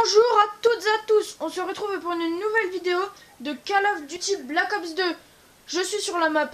Bonjour à toutes et à tous, on se retrouve pour une nouvelle vidéo de Call of Duty Black Ops 2. Je suis sur la map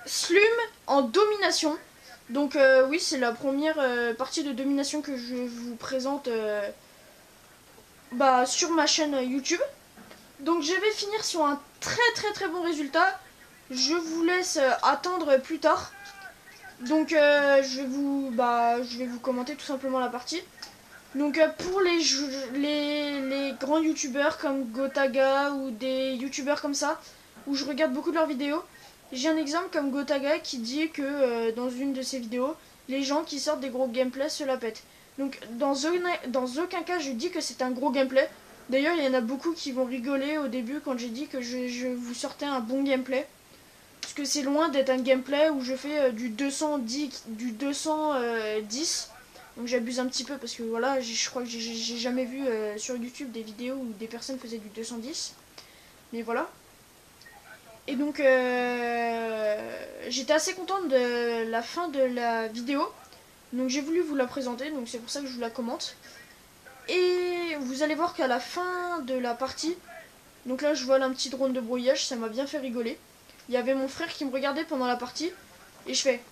Slum en domination. Donc oui, c'est la première partie de domination que je vous présente sur ma chaîne YouTube. Donc je vais finir sur un très bon résultat. Je vous laisse attendre plus tard. Donc je vais vous commenter tout simplement la partie. Donc pour les grands youtubeurs comme Gotaga ou des youtubeurs comme ça, où je regarde beaucoup de leurs vidéos, j'ai un exemple comme Gotaga qui dit que dans une de ses vidéos, les gens qui sortent des gros gameplays se la pètent. Donc dans aucun cas je dis que c'est un gros gameplay. D'ailleurs il y en a beaucoup qui vont rigoler au début quand j'ai dit que je vous sortais un bon gameplay. Parce que c'est loin d'être un gameplay où je fais du 210. Donc j'abuse un petit peu parce que voilà, je crois que j'ai jamais vu sur YouTube des vidéos où des personnes faisaient du 210. Mais voilà. Et donc j'étais assez contente de la fin de la vidéo. Donc j'ai voulu vous la présenter, donc c'est pour ça que je vous la commente. Et vous allez voir qu'à la fin de la partie, donc là je vole un petit drone de brouillage, ça m'a bien fait rigoler. Il y avait mon frère qui me regardait pendant la partie. Et je fais,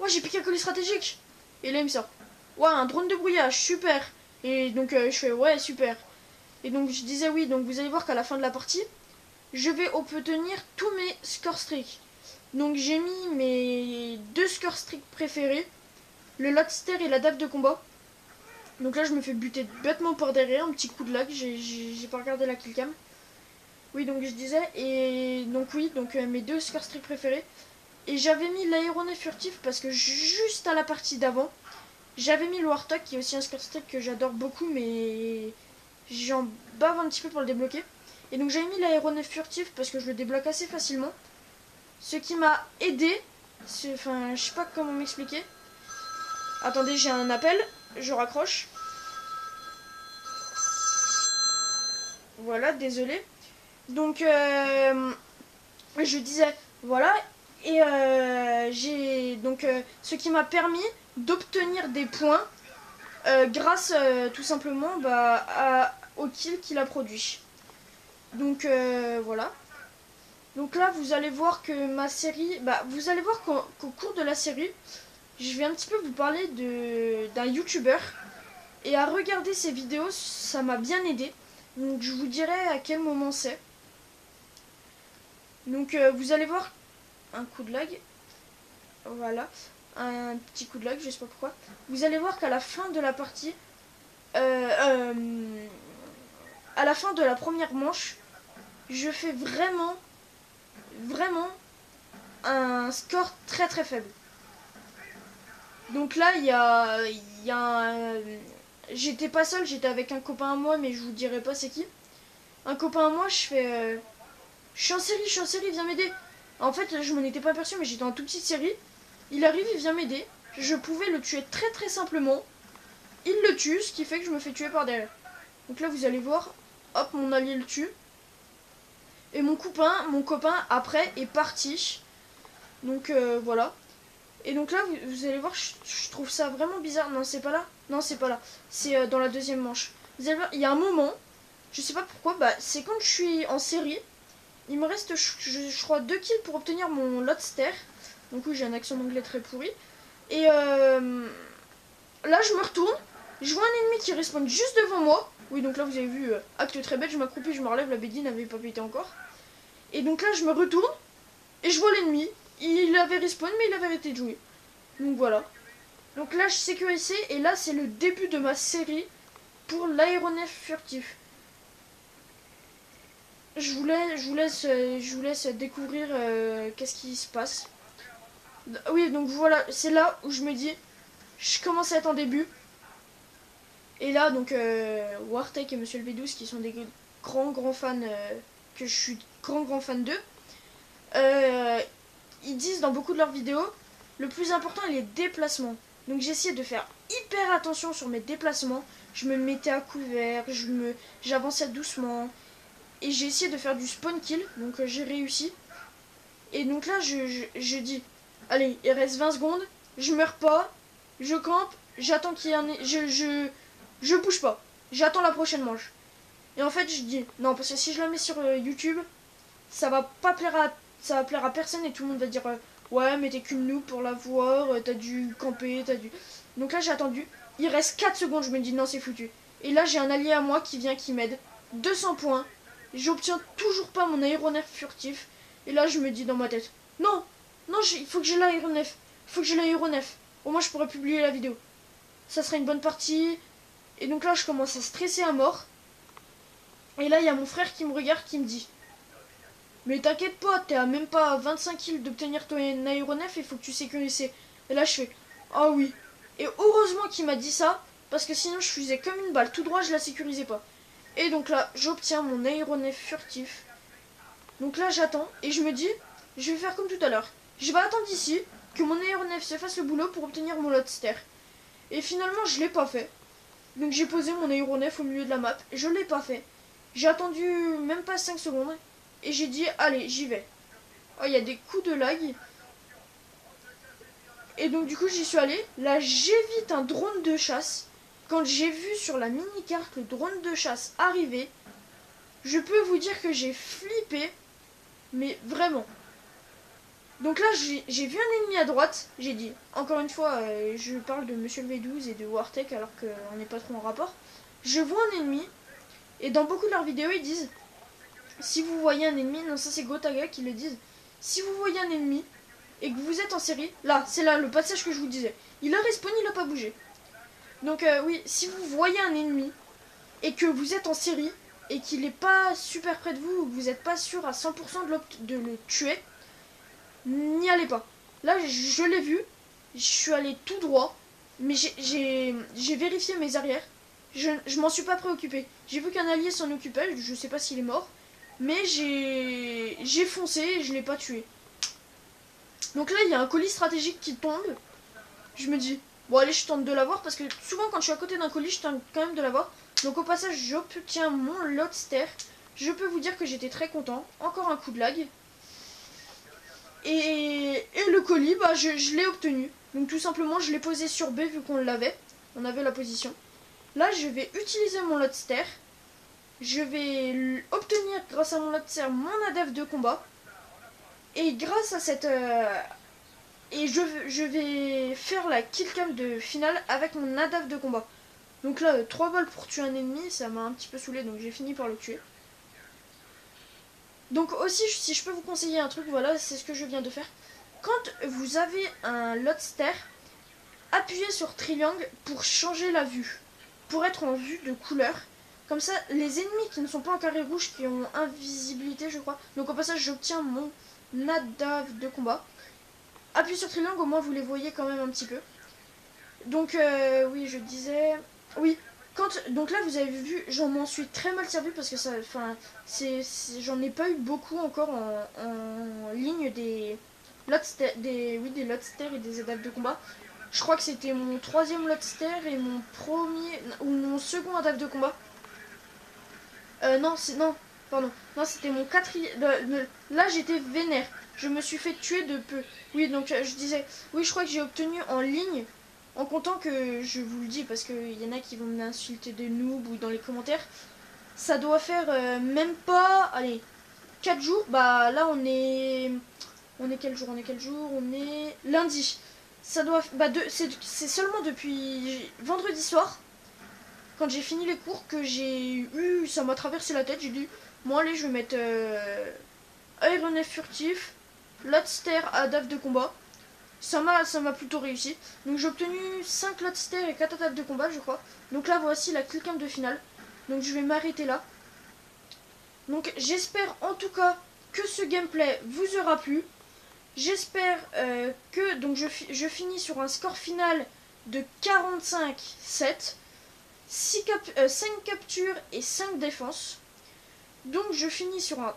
ouais, j'ai piqué un colis stratégique. Et là il me sort, ouais, un drone de brouillage, super. Et donc je fais, ouais, super. Et donc je disais oui, donc vous allez voir qu'à la fin de la partie, je vais obtenir tous mes score streaks. Donc j'ai mis mes 2 score streaks préférés, le Lodster et la dague de combat. Donc là je me fais buter bêtement par derrière, un petit coup de lag, j'ai pas regardé la killcam. Oui, donc je disais, et donc oui, donc mes 2 score streaks préférés. Et j'avais mis l'aéronef furtif parce que juste à la partie d'avant, j'avais mis le Warthog qui est aussi un score streak que j'adore beaucoup, mais j'en bave un petit peu pour le débloquer. Et donc j'avais mis l'aéronef furtif parce que je le débloque assez facilement. Ce qui m'a aidé, enfin je sais pas comment m'expliquer. Attendez, j'ai un appel, je raccroche. Voilà, désolé. Donc je disais, voilà. Et j'ai donc ce qui m'a permis d'obtenir des points grâce tout simplement au kill qu'il a produit. Donc voilà. Donc là vous allez voir que ma série, vous allez voir qu'au cours de la série, je vais un petit peu vous parler d'un youtubeur. Et à regarder ses vidéos, ça m'a bien aidé. Donc je vous dirai à quel moment c'est. Donc vous allez voir un coup de lag. Voilà, un petit coup de lag, je sais pas pourquoi. Vous allez voir qu'à la fin de la partie, à la fin de la première manche, je fais vraiment un score très faible. Donc là, il y a j'étais pas seul, j'étais avec un copain à moi, mais je vous dirai pas c'est qui. Un copain à moi, je fais, je suis en série, viens m'aider. En fait, je m'en étais pas aperçu, mais j'étais en toute petite série. Il arrive, il vient m'aider. Je pouvais le tuer très simplement. Il le tue, ce qui fait que je me fais tuer par derrière. Donc là, vous allez voir, hop, mon allié le tue. Et mon copain, après, est parti. Donc voilà. Et donc là, vous allez voir, je trouve ça vraiment bizarre. Non, c'est pas là. Non, c'est pas là. C'est dans la deuxième manche. Vous allez voir, il y a un moment, je sais pas pourquoi, c'est quand je suis en série. Il me reste, je crois, 2 kills pour obtenir mon Lodster. Donc oui, j'ai un accent anglais très pourri. Et là, je me retourne. Je vois un ennemi qui respawn juste devant moi. Oui, donc là, vous avez vu, acte très bête. Je m'accroupis, je me relève. La bédine n'avait pas pété encore. Et donc là, je me retourne. Et je vois l'ennemi. Il avait respawn, mais il avait arrêté de jouer. Donc voilà. Donc là, je sécurisé. Et là, c'est le début de ma série pour l'aéronef furtif. Je vous laisse découvrir qu'est-ce qui se passe. Oui, donc voilà, c'est là où je me dis, je commence à être en début. Et là, donc, Wartech et Monsieur LV12, qui sont des grands fans, que je suis grand fan d'eux, ils disent dans beaucoup de leurs vidéos, le plus important est les déplacements. Donc j'ai essayé de faire hyper attention sur mes déplacements. Je me mettais à couvert, j'avançais doucement. Et j'ai essayé de faire du spawn kill, donc j'ai réussi. Et donc là, je dis, allez, il reste 20 secondes, je meurs pas, je campe, j'attends qu'il y ait un... Je bouge pas, j'attends la prochaine manche. Et en fait, je dis non, parce que si je la mets sur YouTube, ça va pas plaire à, ça va plaire à personne et tout le monde va dire ouais, mais t'es qu'une noob pour la voir, t'as dû camper, t'as dû. Donc là, j'ai attendu. Il reste 4 secondes, je me dis non, c'est foutu. Et là, j'ai un allié à moi qui vient, qui m'aide. 200 points. J'obtiens toujours pas mon aéronef furtif. Et là, je me dis dans ma tête non, non, il faut que j'ai l'aéronef. Il faut que j'ai l'aéronef. Au moins, je pourrais publier la vidéo. Ça serait une bonne partie. Et donc là, je commence à stresser à mort. Et là, il y a mon frère qui me regarde, qui me dit mais t'inquiète pas, t'es à même pas 25 kills d'obtenir ton aéronef, il faut que tu sécurises. Et là, je fais ah oui. Et heureusement qu'il m'a dit ça, parce que sinon, je faisais comme une balle tout droit, je la sécurisais pas. Et donc là, j'obtiens mon aéronef furtif. Donc là, j'attends et je me dis je vais faire comme tout à l'heure. Je vais attendre ici que mon aéronef se fasse le boulot pour obtenir mon Lodster. Et finalement, je l'ai pas fait. Donc j'ai posé mon aéronef au milieu de la map. Je l'ai pas fait. J'ai attendu même pas 5 secondes. Et j'ai dit, allez, j'y vais. Oh, il y a des coups de lag. Et donc du coup, j'y suis allé. Là, j'évite un drone de chasse. Quand j'ai vu sur la mini-carte le drone de chasse arriver, je peux vous dire que j'ai flippé. Mais vraiment. Donc là, j'ai vu un ennemi à droite. J'ai dit, encore une fois, je parle de Monsieur le V12 et de Wartech alors qu'on n'est pas trop en rapport. Je vois un ennemi. Et dans beaucoup de leurs vidéos, ils disent si vous voyez un ennemi, non, ça c'est Gotaga qui le disent. Si vous voyez un ennemi et que vous êtes en série, là, c'est là le passage que je vous disais. Il a respawn, il a pas bougé. Donc oui, si vous voyez un ennemi et que vous êtes en série et qu'il n'est pas super près de vous ou que vous n'êtes pas sûr à 100% de le tuer, n'y allez pas. Là, je l'ai vu, je suis allé tout droit, mais j'ai vérifié mes arrières. Je m'en suis pas préoccupé. J'ai vu qu'un allié s'en occupait, je sais pas s'il est mort. Mais j'ai foncé et je l'ai pas tué. Donc là, il y a un colis stratégique qui tombe. Je me dis, bon allez, je tente de l'avoir. Parce que souvent, quand je suis à côté d'un colis, je tente quand même de l'avoir. Donc au passage, j'obtiens mon Lodster. Je peux vous dire que j'étais très content. Encore un coup de lag. Et le colis, bah, je l'ai obtenu. Donc tout simplement, je l'ai posé sur B vu qu'on l'avait. On avait la position. Là, je vais utiliser mon Lodster. Je vais obtenir grâce à mon Lodster mon ADF de combat. Et grâce à cette... et je vais faire la killcam de finale avec mon ADF de combat. Donc là, 3 balles pour tuer un ennemi, ça m'a un petit peu saoulé, donc j'ai fini par le tuer. Donc aussi, si je peux vous conseiller un truc, voilà, c'est ce que je viens de faire. Quand vous avez un Lodster, appuyez sur triangle pour changer la vue. Pour être en vue de couleur. Comme ça, les ennemis qui ne sont pas en carré rouge, qui ont invisibilité, je crois. Donc au passage, j'obtiens mon ADF de combat. Appuyez sur triangle, au moins vous les voyez quand même un petit peu. Donc oui, je disais... Oui, donc là vous avez vu, j'en m'en suis très mal servi parce que ça... Enfin, j'en ai pas eu beaucoup encore en ligne des Lodster, des Lodster et des ADF de combat. Je crois que c'était mon 3e Lodster et mon premier... ou mon second ADF de combat. Non, pardon. Non, c'était mon 4e. Là, j'étais vénère. Je me suis fait tuer de peu. Oui, donc je disais, oui, je crois que j'ai obtenu en ligne, en comptant que, je vous le dis, parce qu'il y en a qui vont m'insulter de noob ou dans les commentaires, ça doit faire même pas, allez, 4 jours. Bah là, on est quel jour? On est lundi. Ça doit, bah c'est seulement depuis vendredi soir. Quand j'ai fini les cours que j'ai eu, ça m'a traversé la tête, j'ai dit, bon allez, je vais mettre aéronef furtif, Lodster ADF de combat. Ça m'a plutôt réussi. Donc j'ai obtenu 5 Lodster et 4 ADF de combat, je crois. Donc là, voici la killcam de finale. Donc je vais m'arrêter là. Donc j'espère en tout cas que ce gameplay vous aura plu. J'espère que donc je finis sur un score final de 45-7. 5 captures et 5 défenses. Donc je finis sur un...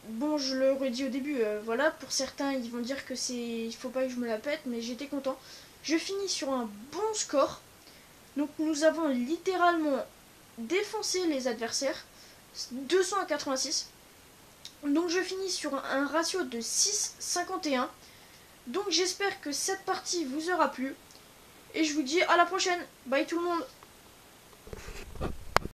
Bon, je le redis au début, voilà, pour certains ils vont dire que c'est... Il faut pas que je me la pète, mais j'étais content. Je finis sur un bon score. Donc nous avons littéralement défoncé les adversaires. 200 à 86. Donc je finis sur un ratio de 6,51. Donc j'espère que cette partie vous aura plu. Et je vous dis à la prochaine. Bye tout le monde.